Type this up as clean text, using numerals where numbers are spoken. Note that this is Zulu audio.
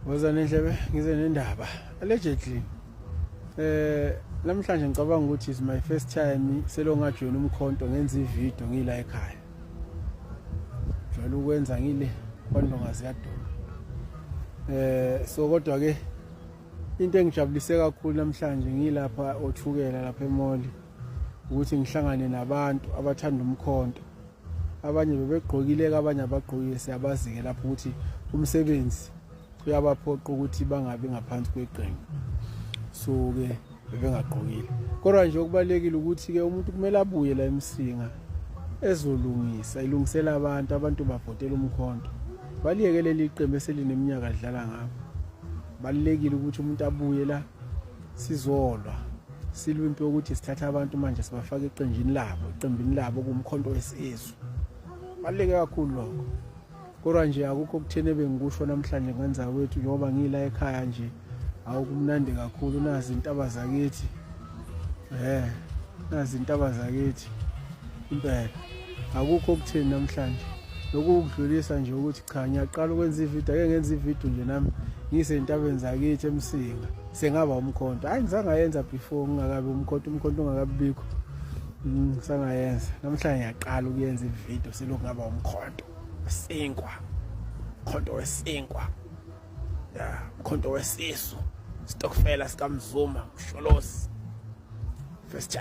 Woza nendlebe ngize nendaba allegedly namhlanje ngicabanga ukuthi is my first time selongajoyina umkhonto ngenza ivideo ngila ekhaya. Jwayele ukwenza ngile kwandongazi yadona. So kodwa ke into engijabulise kakhulu namhlanje ngilapha othukela lapha eMall ukuthi ngihlangane nabantu abathanda umkhonto. Abanye bebegqokile abanye abagqokile siyabazi-ke lapho ukuthi umsebenzi uyabaphoqa ukuthi bangabi ngaphansi kweqembu. So ke bebengagqokile. Kodwa nje okubalekile ukuthi ke umuntu kumele abuye la eMsinga ezolungisa ilungisela abantu bavotela umkhonto. Baliyekele liqembu eselineminyaka adlala ngabo. Balekile ukuthi umuntu abuye la sizolwa. Silwimpi ukuthi sithatha abantu manje sibafaka eqenjini labo kumkhonto wesizwe. Baleke kakhulu lokho. Kodwa nje akukho okuthene bengikusho namhlanje ngenza wethu njengoba ngila ekhaya nje awukumnandi kakhulu nazi intaba zakithi. Nazi intaba zakithi. Impela akukho okutheni namhlanje. Lokudlulisa nje ukuthi cha ngiyaqala ukwenza ivideo ake ngenza ivideo nje nami ngise intabeni zakithi eMsinga sengaba umkhonto. Hayi ngizange yenza before ngingakabe umkhonto ungakabikho. Ngisangayenza namhlanje ngiyaqala ukuyenza ivideo selokungaba umkhonto wesinkwa. Umkhonto wesinkwa. Umkhonto wesisu. Stokfela sikaMzuma uSholosi. First